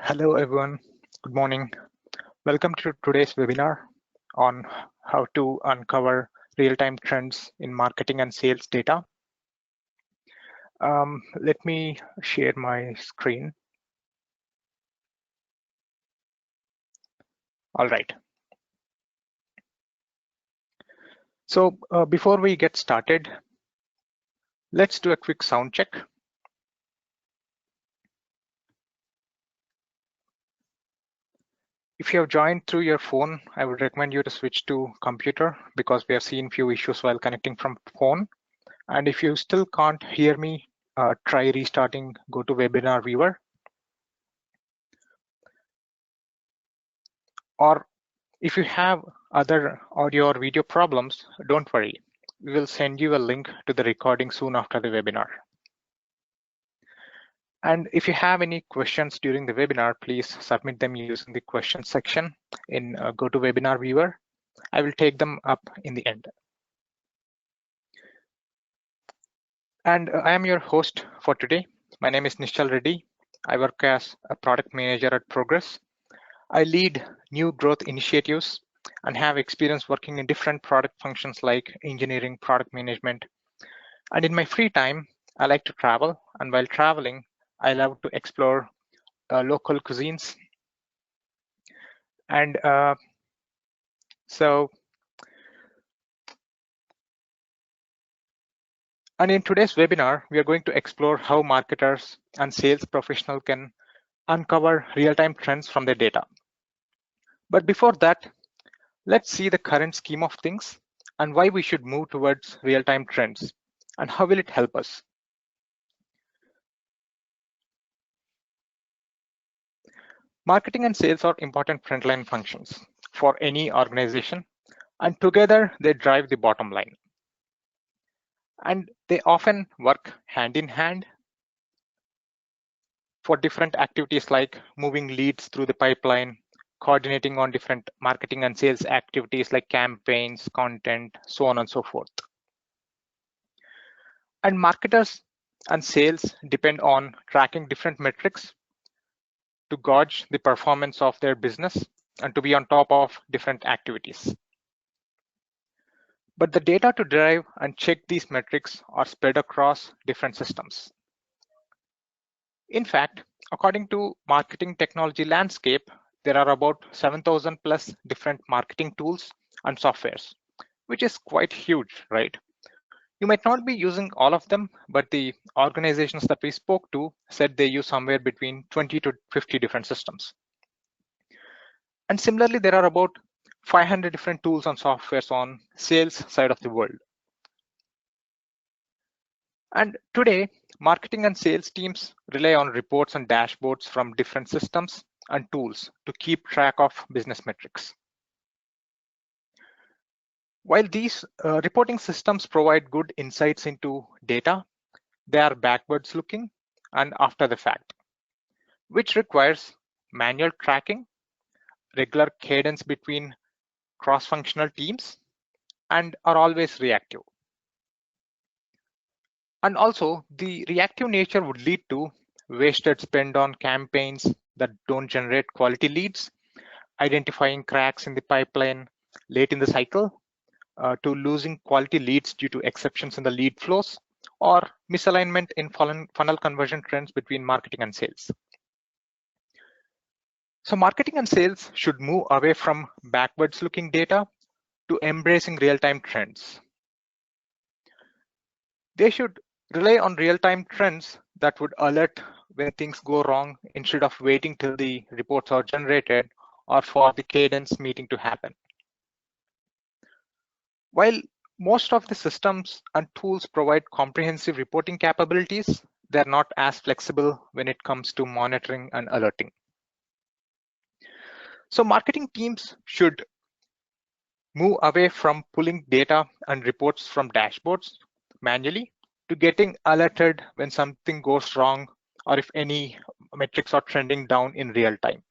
Hello, everyone. Good morning. Welcome to today's webinar on how to uncover real-time trends in marketing and sales data. Let me share my screen. All right. So before we get started, let's do a quick sound check. If you have joined through your phone, I would recommend you to switch to computer because we have seen few issues while connecting from phone. And if you still can't hear me, try restarting GoToWebinar Viewer. Or if you have other audio or video problems, don't worry. We will send you a link to the recording soon after the webinar. And if you have any questions during the webinar, please submit them using the question section in GoToWebinar Viewer. I will take them up in the end. And I am your host for today. My name is Nishchal Reddy. I work as a product manager at Progress. I lead new growth initiatives and have experience working in different product functions like engineering, product management. And in my free time, I like to travel. And while traveling, I love to explore local cuisines. And in today's webinar, we are going to explore how marketers and sales professionals can uncover real-time trends from their data. But before that, let's see the current scheme of things and why we should move towards real-time trends and how will it help us. Marketing and sales are important frontline functions for any organization, and together they drive the bottom line. And they often work hand in hand for different activities like moving leads through the pipeline, coordinating on different marketing and sales activities like campaigns, content, so on and so forth. And marketers and sales depend on tracking different metrics to gauge the performance of their business and to be on top of different activities. But the data to derive and check these metrics are spread across different systems. In fact, according to Marketing Technology Landscape, there are about 7,000 plus different marketing tools and softwares, which is quite huge, right? You might not be using all of them, but the organizations that we spoke to said they use somewhere between 20 to 50 different systems. And similarly, there are about 500 different tools and softwares on sales side of the world. And today, marketing and sales teams rely on reports and dashboards from different systems and tools to keep track of business metrics. While these reporting systems provide good insights into data, they are backwards looking and after the fact, which requires manual tracking, regular cadence between cross-functional teams, and are always reactive. And also, the reactive nature would lead to wasted spend on campaigns that don't generate quality leads, identifying cracks in the pipeline late in the cycle, to losing quality leads due to exceptions in the lead flows, or misalignment in funnel conversion trends between marketing and sales. So marketing and sales should move away from backwards looking data to embracing real-time trends. They should rely on real-time trends that would alert when things go wrong instead of waiting till the reports are generated or for the cadence meeting to happen. While most of the systems and tools provide comprehensive reporting capabilities, they're not as flexible when it comes to monitoring and alerting. So marketing teams should move away from pulling data and reports from dashboards manually to getting alerted when something goes wrong or if any metrics are trending down in real time.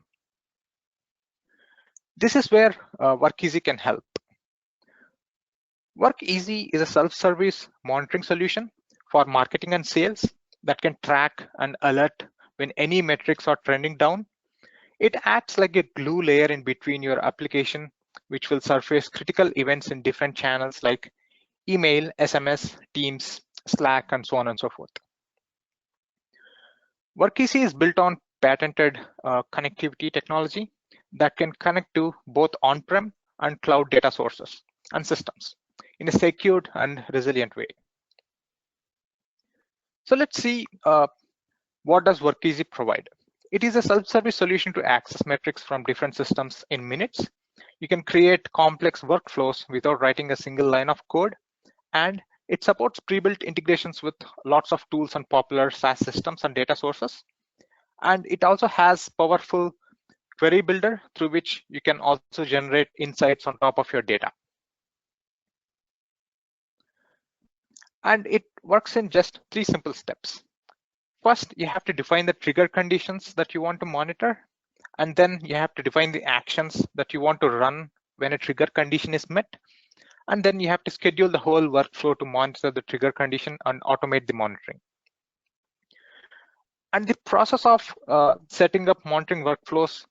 This is where WorkEasy can help. WorkEasy is a self-service monitoring solution for marketing and sales that can track and alert when any metrics are trending down It acts like a glue layer in between your application, which will surface critical events in different channels like email, SMS, Teams, Slack, and so on and so forth. WorkEasy is built on patented connectivity technology that can connect to both on-prem and cloud data sources and systems in a secured and resilient way. So let's see what does WorkEasy provide. It is a self-service solution to access metrics from different systems in minutes. You can create complex workflows without writing a single line of code, and it supports pre-built integrations with lots of tools and popular SaaS systems and data sources. And it also has powerful query builder through which you can also generate insights on top of your data. And it works in just 3 simple steps. First, you have to define the trigger conditions that you want to monitor, and then you have to define the actions that you want to run when a trigger condition is met. And then you have to schedule the whole workflow to monitor the trigger condition and automate the monitoring. And the process of setting up monitoring workflows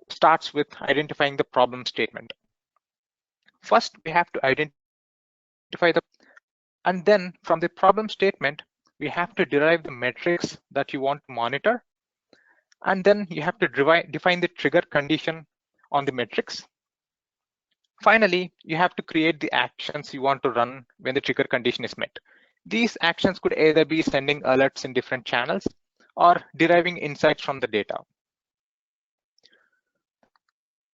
starts with identifying the problem statement. First, we have to identify and then from the problem statement, we have to derive the metrics that you want to monitor. And then you have to define the trigger condition on the metrics. Finally, you have to create the actions you want to run when the trigger condition is met. These actions could either be sending alerts in different channels or deriving insights from the data.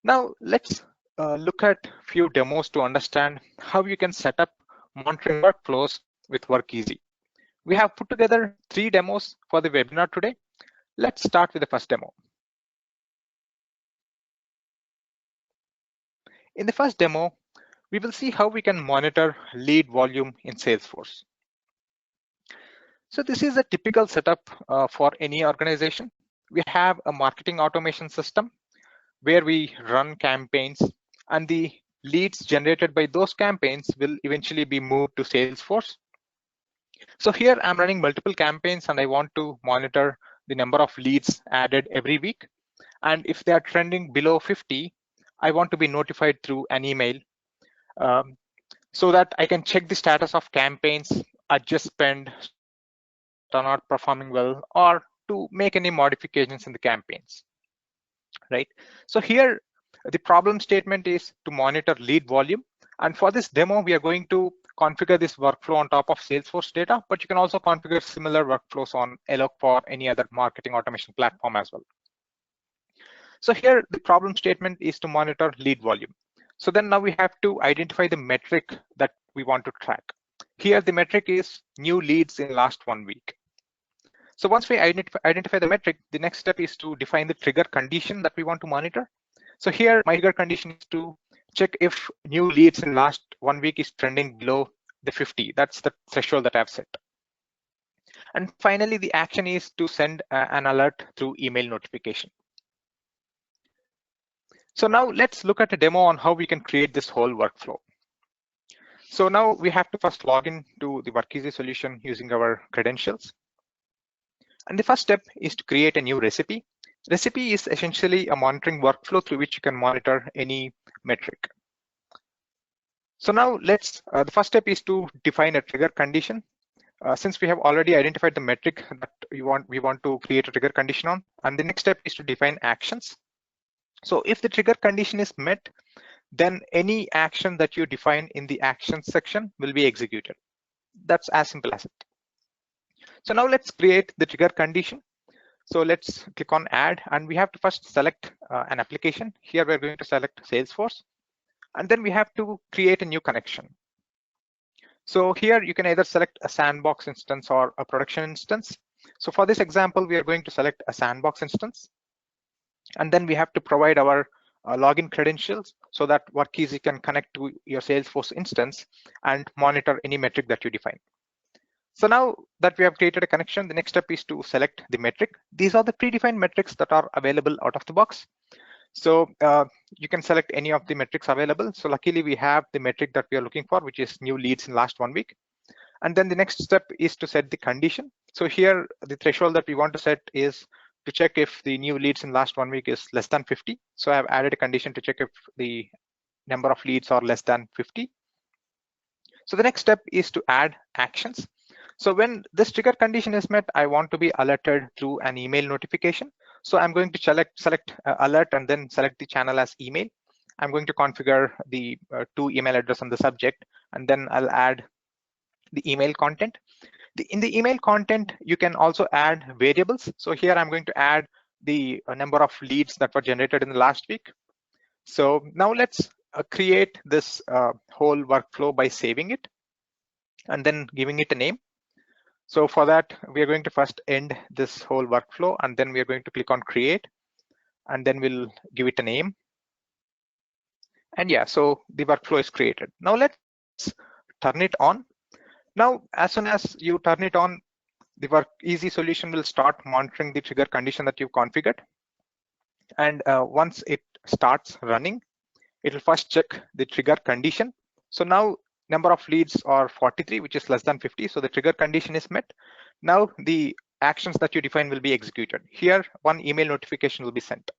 Now let's look at a few demos to understand how you can set up monitoring workflows with WorkEasy. We have put together 3 demos for the webinar today. Let's start with the first demo. In the first demo, we will see how we can monitor lead volume in Salesforce. So this is a typical setup for any organization. We have a marketing automation system where we run campaigns, and the leads generated by those campaigns will eventually be moved to Salesforce. So here I'm running multiple campaigns and I want to monitor the number of leads added every week. And if they are trending below 50, I want to be notified through an email so that I can check the status of campaigns, adjust spend, are not performing well, or to make any modifications in the campaigns, right? So here, the problem statement is to monitor lead volume. And for this demo, we are going to configure this workflow on top of Salesforce data, but you can also configure similar workflows on Eloque for any other marketing automation platform as well. So here, the problem statement is to monitor lead volume. So then now we have to identify the metric that we want to track. Here, the metric is new leads in last 1 week. So once we identify the metric, the next step is to define the trigger condition that we want to monitor. So here, my trigger condition is to check if new leads in last 1 week is trending below the 50. That's the threshold that I've set. And finally, the action is to send an alert through email notification. So now let's look at a demo on how we can create this whole workflow. So now we have to first log in to the WorkEasy solution using our credentials. And the first step is to create a new recipe. Recipe is essentially a monitoring workflow through which you can monitor any metric. So now the first step is to define a trigger condition. Since we have already identified the metric that we want to create a trigger condition on, and the next step is to define actions. So if the trigger condition is met, then any action that you define in the actions section will be executed. That's as simple as it. So now let's create the trigger condition. So let's click on add, and we have to first select an application. Here we're going to select Salesforce, and then we have to create a new connection. So here you can either select a sandbox instance or a production instance. So for this example, we are going to select a sandbox instance. And then we have to provide our login credentials so that WorkEasy can connect to your Salesforce instance and monitor any metric that you define. So now that we have created a connection, the next step is to select the metric. These are the predefined metrics that are available out of the box. So you can select any of the metrics available. So luckily we have the metric that we are looking for, which is new leads in last 1 week. And then the next step is to set the condition. So here the threshold that we want to set is to check if the new leads in last 1 week is less than 50. So I have added a condition to check if the number of leads are less than 50. So the next step is to add actions. So when this trigger condition is met, I want to be alerted through an email notification. So I'm going to select alert and then select the channel as email. I'm going to configure the to email address on the subject, and then I'll add the email content. In the email content, you can also add variables. So here I'm going to add the number of leads that were generated in the last week. So now let's create this whole workflow by saving it and then giving it a name. So for that, we are going to first end this whole workflow, and then we are going to click on create, and then we'll give it a name. And yeah, so the workflow is created. Now let's turn it on. Now, as soon as you turn it on, the WorkEasy solution will start monitoring the trigger condition that you've configured. And once it starts running, it will first check the trigger condition. So now number of leads are 43, which is less than 50. So the trigger condition is met. Now the actions that you define will be executed. Here, one email notification will be sent.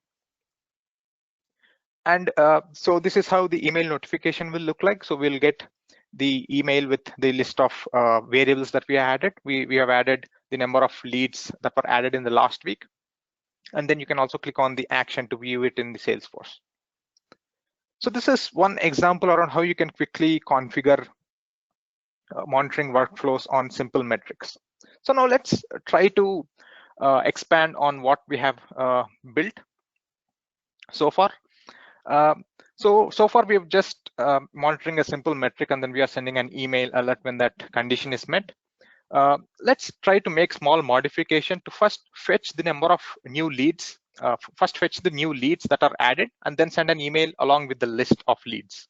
And so this is how the email notification will look like. So we'll get the email with the list of variables that we added. We have added the number of leads that were added in the last week. And then you can also click on the action to view it in the Salesforce. So this is one example around how you can quickly configure monitoring workflows on simple metrics. So now let's try to expand on what we have built so far. So far we've just monitoring a simple metric, and then we are sending an email alert when that condition is met. Let's try to make small modification to first fetch the number of new leads, first fetch the new leads that are added, and then send an email along with the list of leads.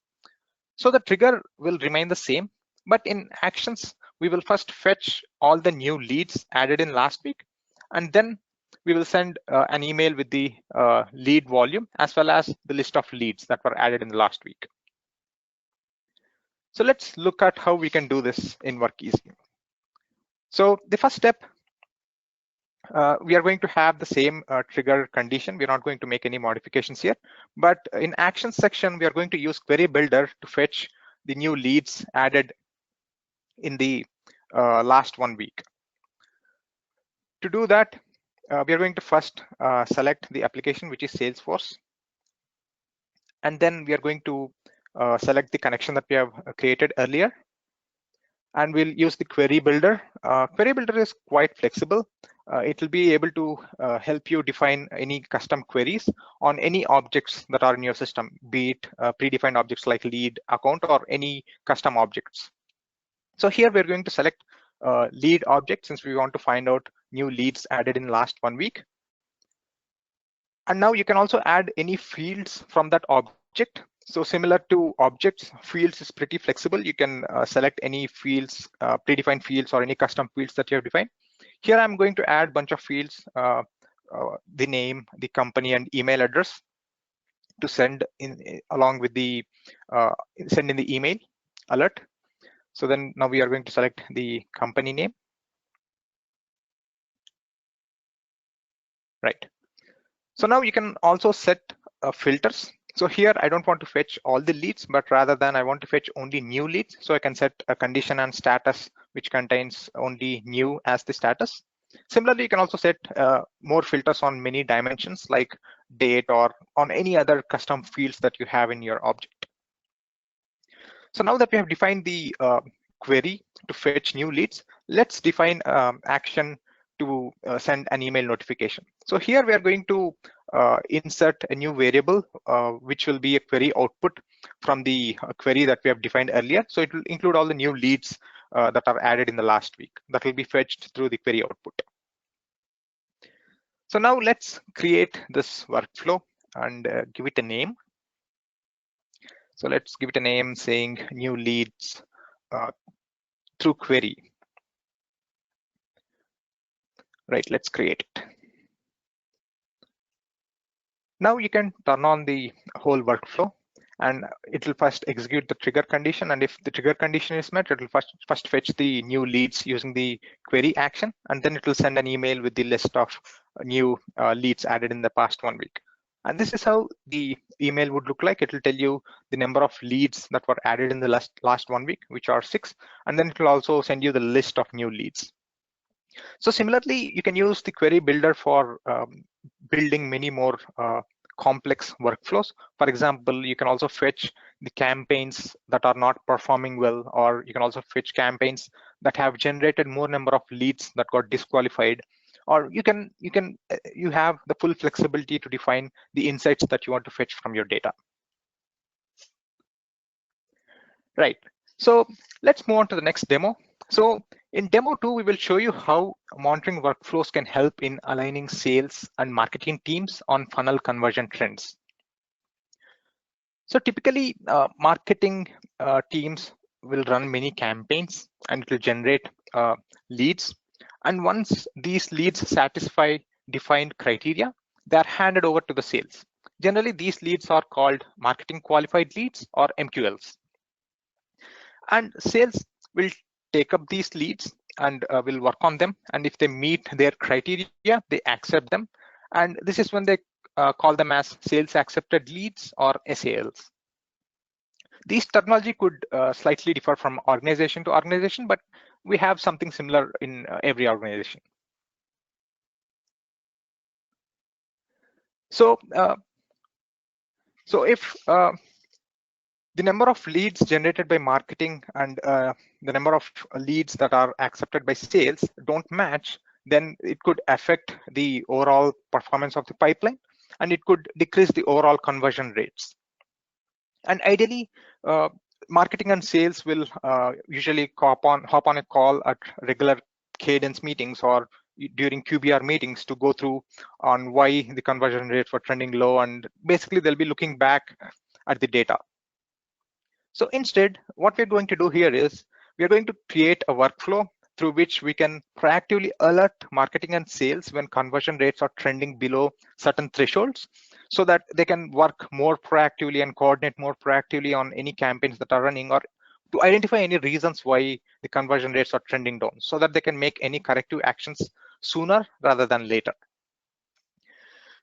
So the trigger will remain the same, but in actions, we will first fetch all the new leads added in last week, and then we will send an email with the lead volume as well as the list of leads that were added in the last week. So let's look at how we can do this in WorkEasy. So the first step, we are going to have the same trigger condition. We're not going to make any modifications here, but in actions section, we are going to use query builder to fetch the new leads added in the last 1 week. To do that, we are going to first select the application, which is Salesforce. And then we are going to select the connection that we have created earlier. And we'll use the query builder. Query builder is quite flexible. It will be able to help you define any custom queries on any objects that are in your system, be it predefined objects like lead, account, or any custom objects. So here we're going to select lead object, since we want to find out new leads added in last 1 week. And now you can also add any fields from that object. So similar to objects, fields is pretty flexible. You can select any fields, predefined fields, or any custom fields that you have defined. Here I'm going to add a bunch of fields, the name, the company, and email address to send in along with the send in the email alert. So then now we are going to select the company name. Right. So now you can also set filters. So here I don't want to fetch all the leads, but rather than I want to fetch only new leads. So I can set a condition and status which contains only new as the status. Similarly, you can also set more filters on many dimensions like date or on any other custom fields that you have in your object. So now that we have defined the query to fetch new leads, let's define action to send an email notification. So here we are going to insert a new variable, which will be a query output from the query that we have defined earlier. So it will include all the new leads that are added in the last week that will be fetched through the query output. So now let's create this workflow and give it a name. So let's give it a name saying new leads through query. Right, let's create it. Now you can turn on the whole workflow, and it will first execute the trigger condition. And if the trigger condition is met, it will first fetch the new leads using the query action, and then it will send an email with the list of new leads added in the past 1 week. And this is how the email would look like. It will tell you the number of leads that were added in the last 1 week, which are 6, and then it will also send you the list of new leads. So similarly, you can use the query builder for building many more complex workflows. For example, you can also fetch the campaigns that are not performing well, or you can also fetch campaigns that have generated more number of leads that got disqualified, or you have the full flexibility to define the insights that you want to fetch from your data. Right. So let's move on to the next demo. So in demo 2, we will show you how monitoring workflows can help in aligning sales and marketing teams on funnel conversion trends. So typically, marketing teams will run many campaigns and it will generate leads. And once these leads satisfy defined criteria, they are handed over to the sales. Generally, these leads are called marketing qualified leads, or MQLs. And sales will take up these leads and will work on them. And if they meet their criteria, they accept them. And this is when they call them as sales accepted leads, or SALs. These terminology could slightly differ from organization to organization, but we have something similar in every organization. So if the number of leads generated by marketing and the number of leads that are accepted by sales don't match, then it could affect the overall performance of the pipeline, and it could decrease the overall conversion rates. And ideally, marketing and sales will usually hop on a call at regular cadence meetings or during QBR meetings to go through on why the conversion rates were trending low, and basically they'll be looking back at the data. So instead, what we're going to do here is we're going to create a workflow through which we can proactively alert marketing and sales when conversion rates are trending below certain thresholds, so that they can work more proactively and coordinate more proactively on any campaigns that are running, or to identify any reasons why the conversion rates are trending down, so that they can make any corrective actions sooner rather than later.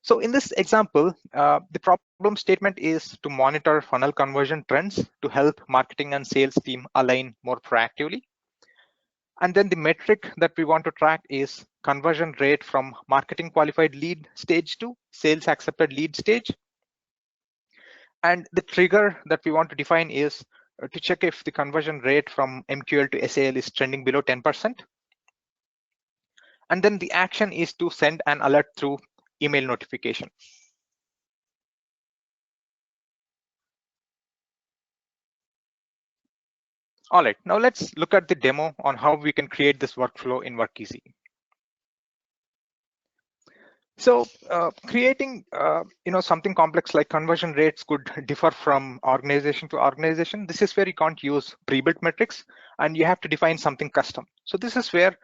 So in this example, the problem statement is to monitor funnel conversion trends to help marketing and sales team align more proactively. And then the metric that we want to track is conversion rate from marketing qualified lead stage to sales accepted lead stage. And the trigger that we want to define is to check if the conversion rate from MQL to SAL is trending below 10%. And then the action is to send an alert through email notification. All right, now let's look at the demo on how we can create this workflow in WorkEasy. So creating something complex like conversion rates could differ from organization to organization. This is where you can't use pre-built metrics and you have to define something custom. So this is where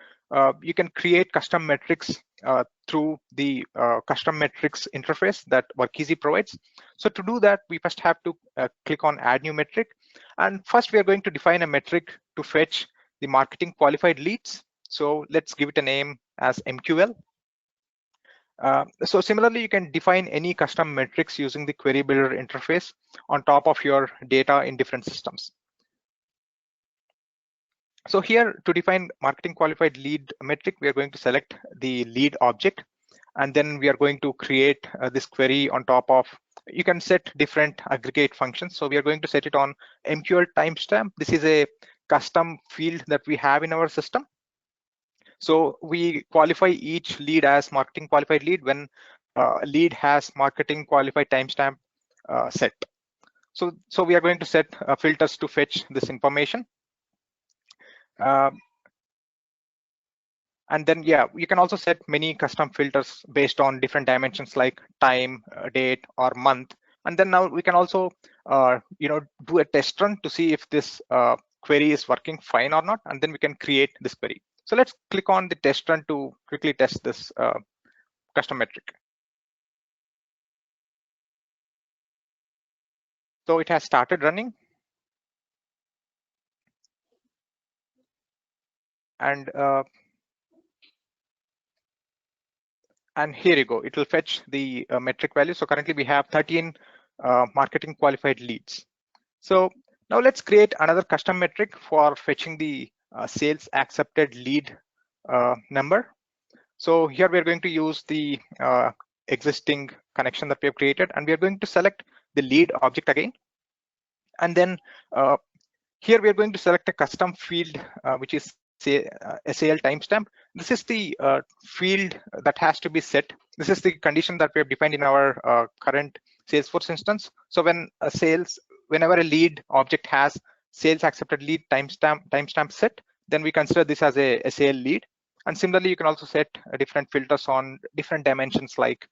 you can create custom metrics through the custom metrics interface that WorkEasy provides. So to do that, we first have to click on add new metric. And first we are going to define a metric to fetch the marketing qualified leads. So let's give it a name as MQL. So similarly, you can define any custom metrics using the query builder interface on top of your data in different systems. So here, to define marketing qualified lead metric, we are going to select the lead object, and then we are going to create this query on top of. You can set different aggregate functions. So we are going to set it on MQL timestamp. This is a custom field that we have in our system. So we qualify each lead as marketing qualified lead when lead has marketing qualified timestamp set. So we are going to set filters to fetch this information. And then, yeah, you can also set many custom filters based on different dimensions like time, date, or month. And then now we can also, do a test run to see if this query is working fine or not. And then we can create this query. So let's click on the test run to quickly test this custom metric. So it has started running. And here you go, it will fetch the metric value. So currently we have 13 marketing qualified leads. So now let's create another custom metric for fetching the sales accepted lead number. So here we are going to use the existing connection that we have created, and we are going to select the lead object again. And then here we are going to select a custom field, which is SAL timestamp. This is the field that has to be set. This is the condition that we have defined in our current Salesforce instance. So when whenever a lead object has sales accepted lead timestamp set, then we consider this as a SAL lead. And similarly, you can also set different filters on different dimensions like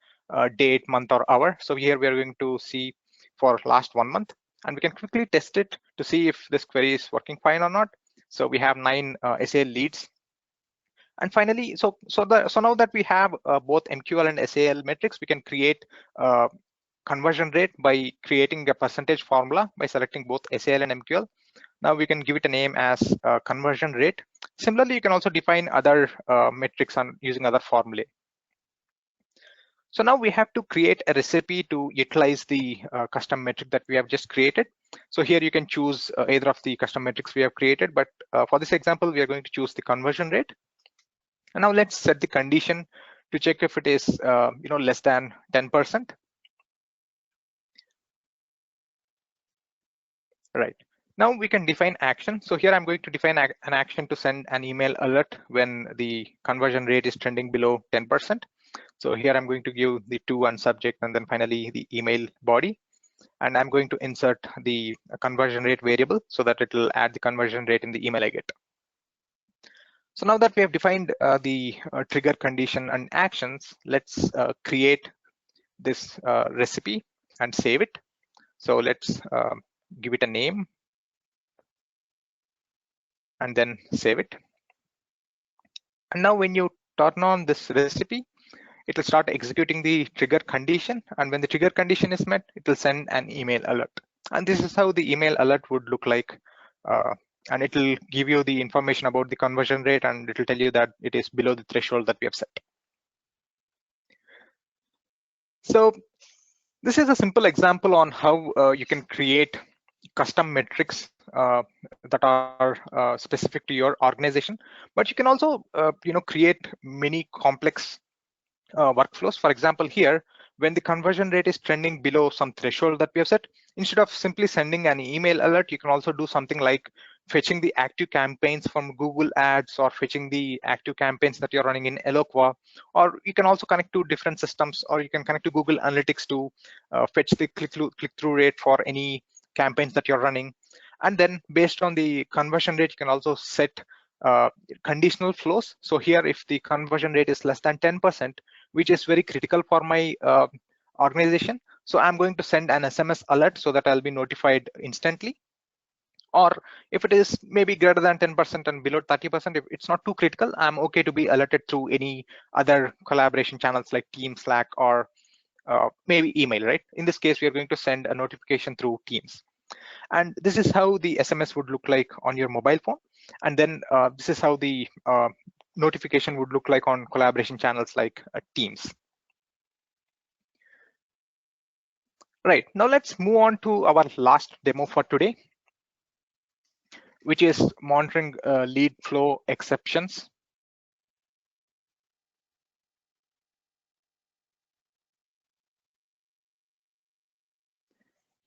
date, month, or hour. So here we are going to see for last 1 month, and we can quickly test it to see if this query is working fine or not. So we have 9 SAL leads. And finally, so now that we have both MQL and SAL metrics, we can create conversion rate by creating a percentage formula by selecting both SAL and MQL. Now we can give it a name as conversion rate. Similarly, you can also define other metrics on using other formulae. So now we have to create a recipe to utilize the custom metric that we have just created. So here you can choose either of the custom metrics we have created, but for this example, we are going to choose the conversion rate. And now let's set the condition to check if it is less than 10%. Right. Now we can define action. So here I'm going to define an action to send an email alert when the conversion rate is trending below 10%. So here I'm going to give the to and subject, and then finally the email body. And I'm going to insert the conversion rate variable so that it will add the conversion rate in the email I get. So now that we have defined the trigger condition and actions, let's create this recipe and save it. So let's give it a name and then save it. And now when you turn on this recipe, it will start executing the trigger condition. And when the trigger condition is met, it will send an email alert. And this is how the email alert would look like. And it will give you the information about the conversion rate, and it will tell you that it is below the threshold that we have set. So this is a simple example on how you can create custom metrics that are specific to your organization, but you can also create many complex workflows. For example, here, when the conversion rate is trending below some threshold that we have set, instead of simply sending an email alert, you can also do something like fetching the active campaigns from Google Ads, or fetching the active campaigns that you're running in Eloqua, or you can also connect to different systems, or you can connect to Google Analytics to fetch the click-through rate for any campaigns that you're running. And then based on the conversion rate, you can also set conditional flows. So here, if the conversion rate is less than 10%, which is very critical for my organization, so I'm going to send an SMS alert so that I'll be notified instantly. Or if it is maybe greater than 10% and below 30%, if it's not too critical, I'm okay to be alerted through any other collaboration channels like Teams, Slack, or maybe email, right? In this case, we are going to send a notification through Teams. And this is how the SMS would look like on your mobile phone. And then this is how the notification would look like on collaboration channels like Teams. Right, now let's move on to our last demo for today, which is monitoring lead flow exceptions.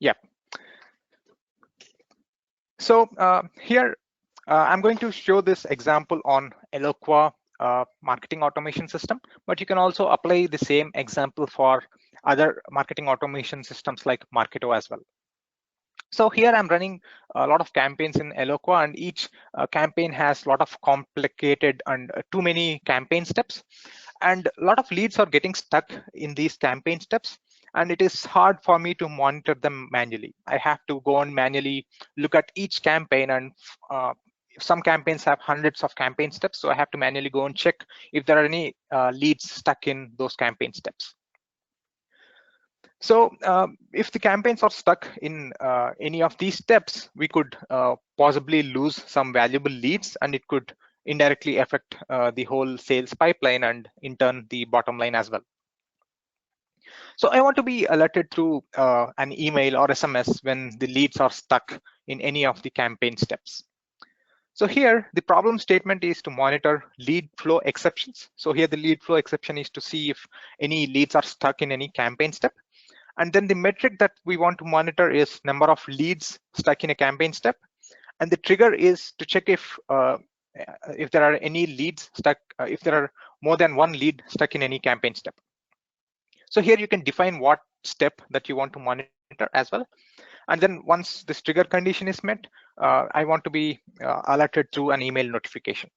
Yeah. So here, I'm going to show this example on Eloqua marketing automation system, but you can also apply the same example for other marketing automation systems like Marketo as well. So here I'm running a lot of campaigns in Eloqua, and each campaign has a lot of complicated and too many campaign steps, and a lot of leads are getting stuck in these campaign steps, and it is hard for me to monitor them manually. I have to go and manually look at each campaign, and some campaigns have hundreds of campaign steps, so I have to manually go and check if there are any leads stuck in those campaign steps. So if the campaigns are stuck in any of these steps, we could possibly lose some valuable leads, and it could indirectly affect the whole sales pipeline and in turn the bottom line as well. So I want to be alerted through an email or SMS when the leads are stuck in any of the campaign steps. So here the problem statement is to monitor lead flow exceptions. So here the lead flow exception is to see if any leads are stuck in any campaign step. And then the metric that we want to monitor is number of leads stuck in a campaign step. And the trigger is to check if there are any leads stuck, if there are more than one lead stuck in any campaign step. So here you can define what step that you want to monitor as well. And then once this trigger condition is met, I want to be alerted through an email notification.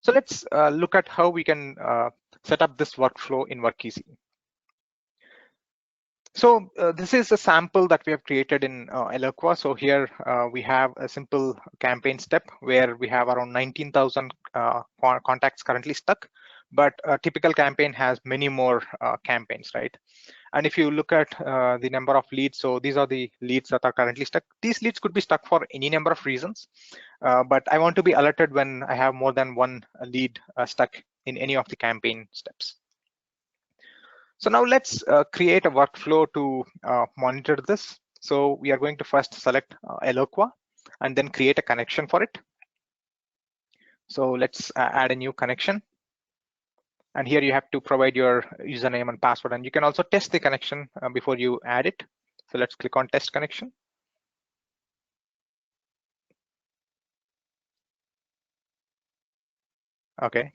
So let's look at how we can set up this workflow in WorkEasy. So this is a sample that we have created in Eloqua. So here we have a simple campaign step where we have around 19,000 contacts currently stuck, but a typical campaign has many more campaigns, right? And if you look at the number of leads, so these are the leads that are currently stuck. These leads could be stuck for any number of reasons, but I want to be alerted when I have more than one lead stuck in any of the campaign steps. So now let's create a workflow to monitor this. So we are going to first select Eloqua and then create a connection for it. So let's add a new connection. And here you have to provide your username and password, and you can also test the connection before you add it. So let's click on test connection. Okay.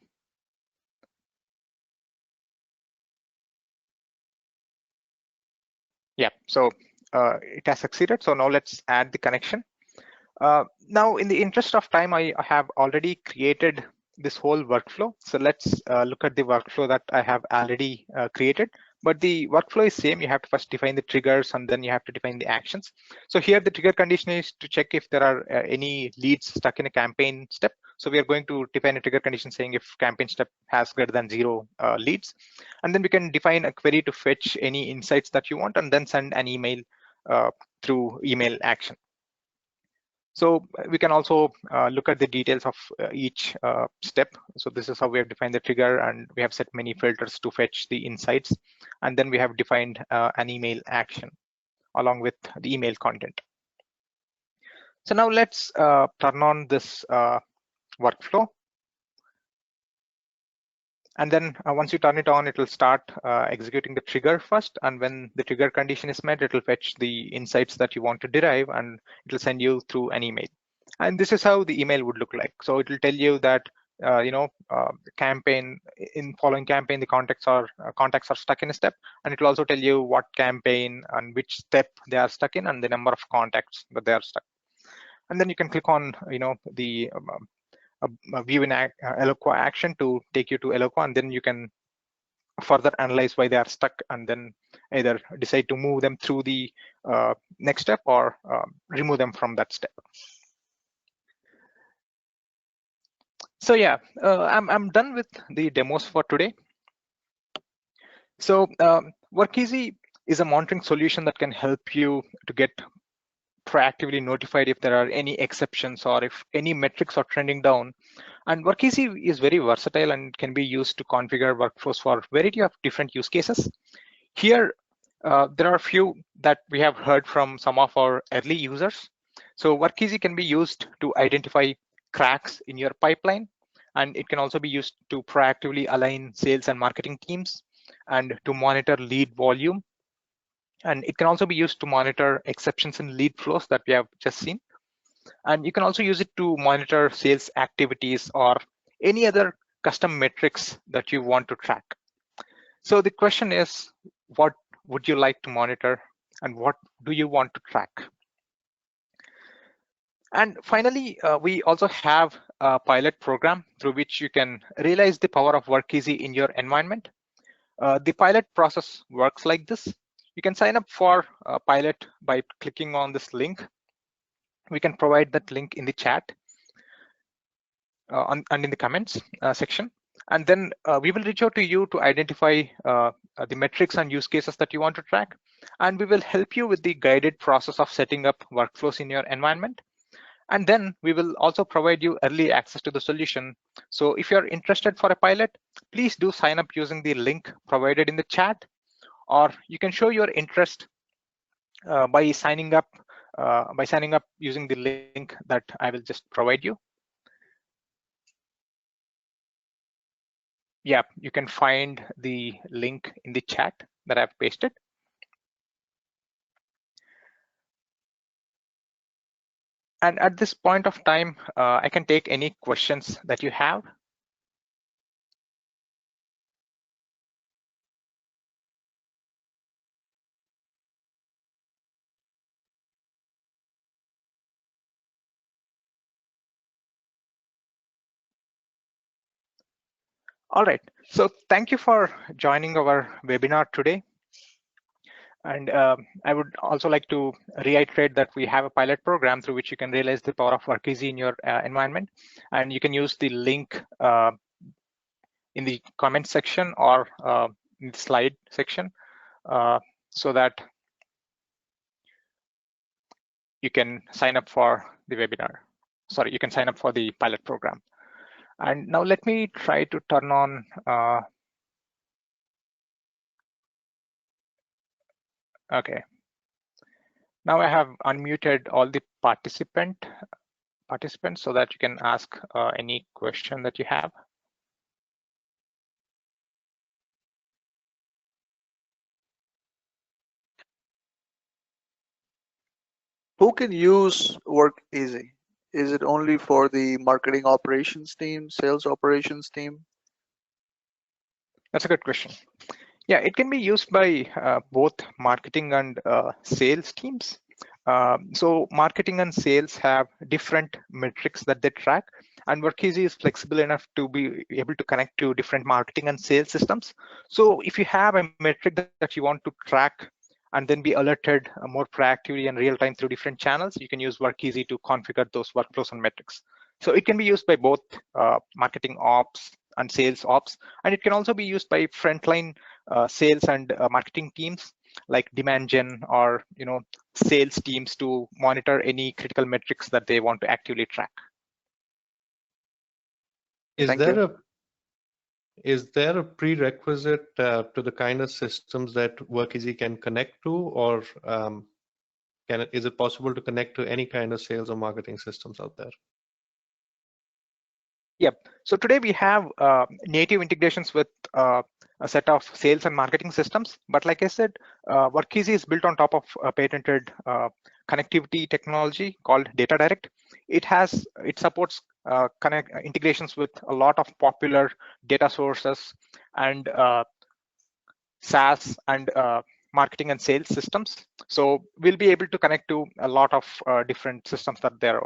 Yeah, so it has succeeded. So now let's add the connection. Now, in the interest of time, I have already created this whole workflow. So let's look at the workflow that I have already created. But the workflow is same. You have to first define the triggers, and then you have to define the actions. So here the trigger condition is to check if there are any leads stuck in a campaign step. So we are going to define a trigger condition saying if campaign step has greater than 0 leads. And then we can define a query to fetch any insights that you want, and then send an email through email action. So we can also look at the details of each step. So this is how we have defined the trigger, and we have set many filters to fetch the insights. And then we have defined an email action along with the email content. So now let's turn on this workflow. And then once you turn it on, it will start executing the trigger first. And when the trigger condition is met, it will fetch the insights that you want to derive, and it will send you through an email. And this is how the email would look like. So it will tell you that campaign in following campaign, the contacts are stuck in a step, and it will also tell you what campaign and which step they are stuck in, and the number of contacts that they are stuck. And then you can click on the view in Eloqua action to take you to Eloqua, and then you can further analyze why they are stuck, and then either decide to move them through the next step or remove them from that step. So yeah, I'm done with the demos for today. So WorkEasy is a monitoring solution that can help you to get proactively notified if there are any exceptions or if any metrics are trending down. And WorkEasy is very versatile and can be used to configure workflows for a variety of different use cases. Here, there are a few that we have heard from some of our early users. So WorkEasy can be used to identify cracks in your pipeline, and it can also be used to proactively align sales and marketing teams and to monitor lead volume. And it can also be used to monitor exceptions in lead flows that we have just seen. And you can also use it to monitor sales activities or any other custom metrics that you want to track. So the question is, what would you like to monitor and what do you want to track? And finally, we also have a pilot program through which you can realize the power of WorkEasy in your environment. The pilot process works like this. You can sign up for a pilot by clicking on this link. We can provide that link in the chat and in the comments section. And then we will reach out to you to identify the metrics and use cases that you want to track, and we will help you with the guided process of setting up workflows in your environment. And then we will also provide you early access to the solution. So if you're interested for a pilot, please do sign up using the link provided in the chat, or you can show your interest by signing up using the link that I will just provide you. Yeah, you can find the link in the chat that I've pasted. And at this point of time, I can take any questions that you have. All right, so thank you for joining our webinar today. And I would also like to reiterate that we have a pilot program through which you can realize the power of WorkEasy in your environment. And you can use the link in the comment section or in the slide section so that you can sign up for the webinar. Sorry, you can sign up for the pilot program. And now let me try to turn on okay. Now I have unmuted all the participants so that you can ask any question that you have. Who can use WorkEasy? Is it only for the marketing operations team, sales operations team? That's a good question. Yeah, it can be used by both marketing and sales teams. So marketing and sales have different metrics that they track, and WorkEasy is flexible enough to be able to connect to different marketing and sales systems. So if you have a metric that you want to track and then be alerted more proactively and real time through different channels, you can use WorkEasy to configure those workflows and metrics. So it can be used by both marketing ops and sales ops, and it can also be used by frontline sales and marketing teams like demand gen or sales teams to monitor any critical metrics that they want to actively track. Is there a prerequisite to the kind of systems that WorkEasy can connect to, or is it possible to connect to any kind of sales or marketing systems out there? Yep. So today we have native integrations with a set of sales and marketing systems. But like I said, WorkEasy is built on top of a patented connectivity technology called Data Direct. It supports integrations with a lot of popular data sources and SaaS and marketing and sales systems. So we'll be able to connect to a lot of different systems that there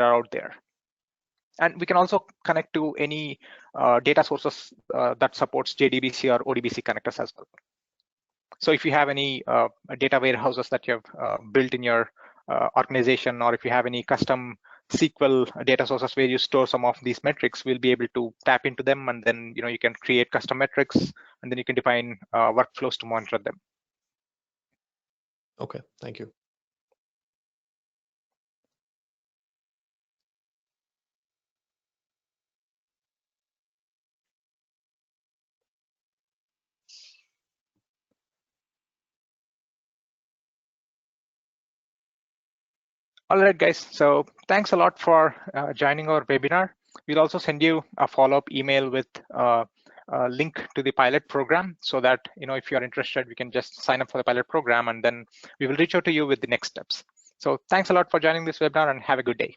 are out there. And we can also connect to any data sources that supports JDBC or ODBC connectors as well. So if you have any data warehouses that you have built in your organization, or if you have any custom SQL data sources where you store some of these metrics, we'll be able to tap into them, and then you can create custom metrics, and then you can define workflows to monitor them. Okay, thank you. All right, guys. So thanks a lot for joining our webinar. We'll also send you a follow-up email with a link to the pilot program, so that if you are interested, we can just sign up for the pilot program, and then we will reach out to you with the next steps. So thanks a lot for joining this webinar, and have a good day.